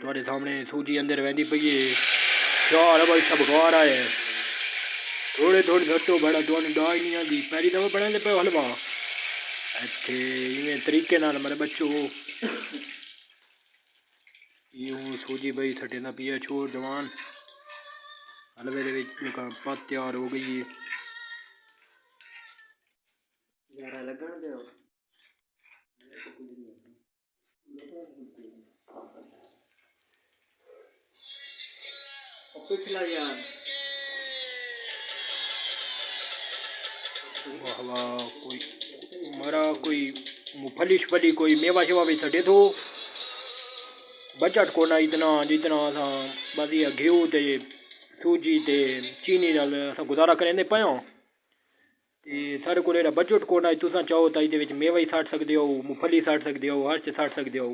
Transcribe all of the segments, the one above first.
थोड़े सामने सूजी अंदर वेंदी पई है चार भाई सब खा रहा है थोड़े थोड़े घटो बड़ा तुहानू डाई नहीं आती पहली दफा बनाते पे हलवा इत्थे इवें तरीके नाल मेरे बच्चों यूं सूजी बई सटेंदा पिया छोड़ जवान हलवे दे विच पत तैयार हो गई है जरा लगन दे पिछला यार वाह वाह कोई मरा कोई मूंगफली शफली कोई मेवा शेवा भी सटे तो बजट को ना इतना जितना असां बस ये घ्यू ते सूजी ते चीनी नाल असां गुजारा करेंदे पिया ते साढ़े कोल एड़ा बजट को ना तुसां चाहो तां इहदे विच मेवा ही सट सकदे हो मूंगफली सट सकदे हो हर चीज सट सकदे हो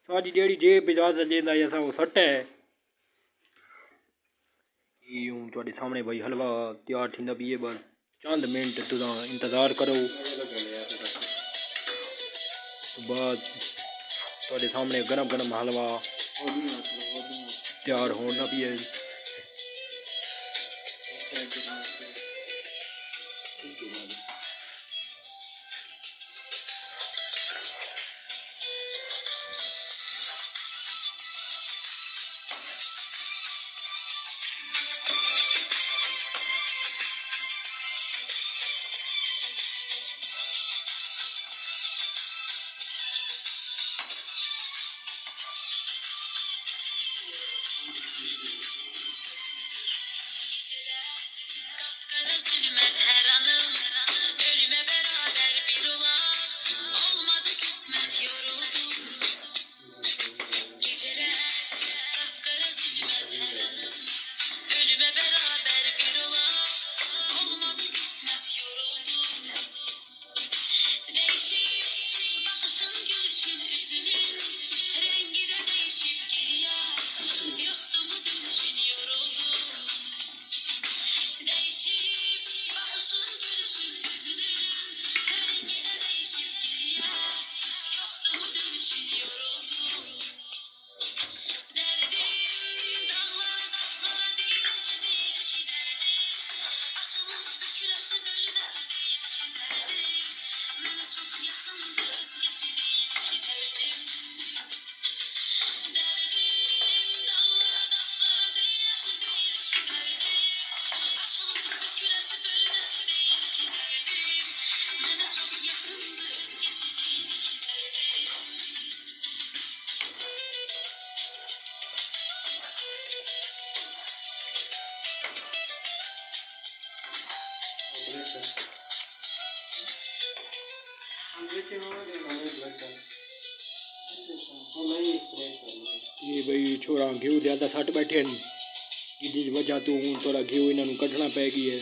साडी जेहड़ी जेब इजाजत देंदा असां वो सट है यूं तुहाडे सामने भाई हलवा तैयार थींदा पई है बस चंद मिनट तुसां इंतज़ार करो बाद तुहाडे सामने गरम गरम हलवा तैयार होना पई है ये भाई छोरा घ्यू ज़्यादा सट बैठे हैं जिसकी वजह तो हूँ थोड़ा घ्यू इन्होंने कढ़ना पै गई है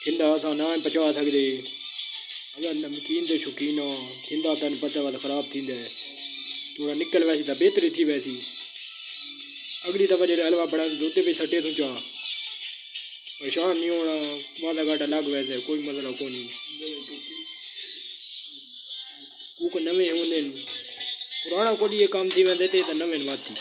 थिंदा असां ना पचा सकते अगर नमकीन के शौकीन हो थिंदा तेन पता वाल खराब थींदा है थोड़ा निकल वैसी तो बेहतरी थी वैसी अगली दफ़ा जो हलवा बड़ा दुध भी सटे तू चाह परेशान नहीं होना वादा घाटा लग वैसे कोई मसला को नहीं को नवे होंगे पुराना को ये काम थी वेंदे ते नवे वाती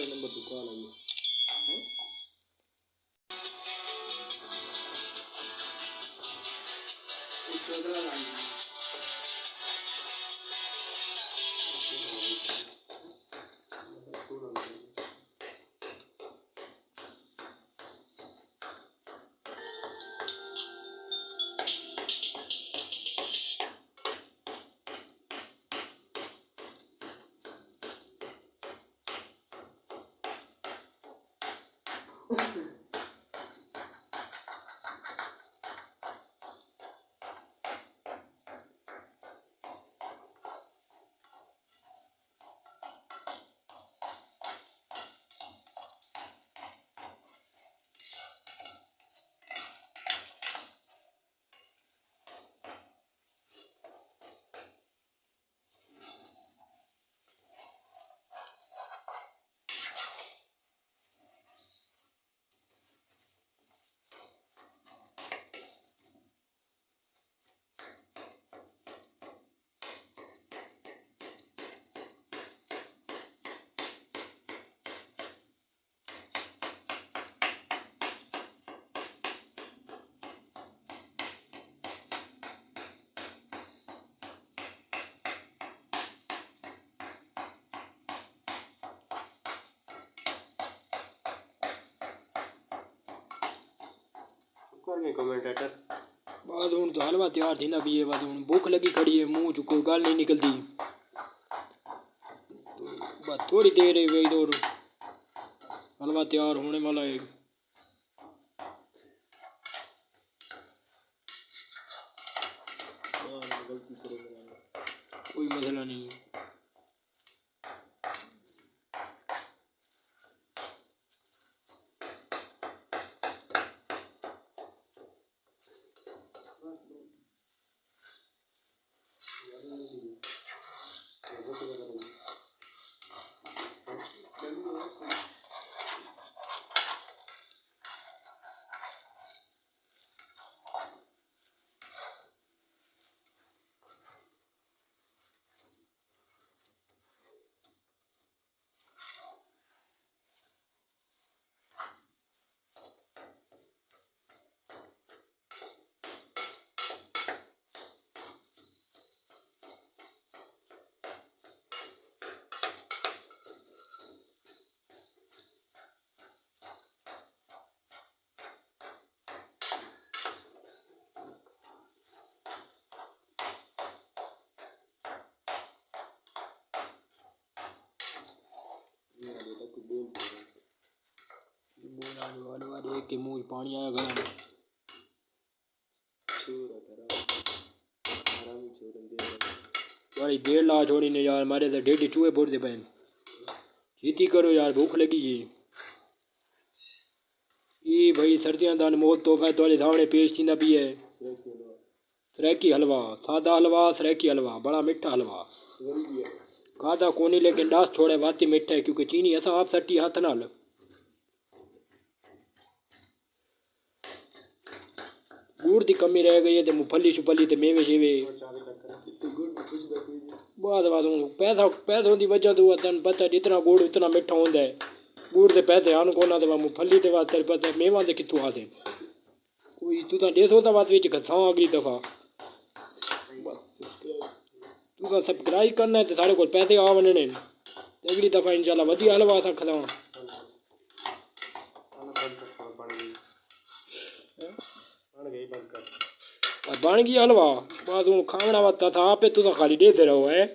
नंबर दुकान आई कमेंटेटर बाद हूँ तो हलवा तैयार थी ना भी है बाद हूँ भूख लगी खड़ी है मुँह चो कोई गल नहीं निकलती बस थोड़ी देर है वही और हलवा तैयार होने वाला है कोई मसला नहीं है हलवा देख के मुँह पानी आया गला में बड़ी देर ला छोड़ी ने यार मारे तो डेढ़ चूहे बोलते पैन जीती करो यार भूख लगी जी ये भाई सर्दियां दान मौत तोहफा तुम्हारे सामने पेश थींदा पी है सरैकी हलवा सादा हलवा सरैकी हलवा बड़ा मिठा हलवा खादा कोनी लेकिन डास थोड़े वाती मिठा है क्योंकि चीनी असा आप सट्टी हाथ नाल गुड़ की कमी रह गई है तो मूंगफली छुपली तो मेवे शेवे बाद पैसा पैसों की वजह तो तेन पता जितना गुड़ उतना मिठा होंदा है गुड़ के पैसे आन कोना तो मूंगफली के वास्ते पता मेवा तो कितों आसे कोई तू तो 150 बात विच खसा अगली दफा तू तो सब्सक्राइब करना है तो सारे को पैसे आ वने अगली दफा इंशाल्लाह वधिया हलवा असां खसावां बन गई हलवा बाद हूँ खावना वास्ता था आपे तू तो खाली देते रहो है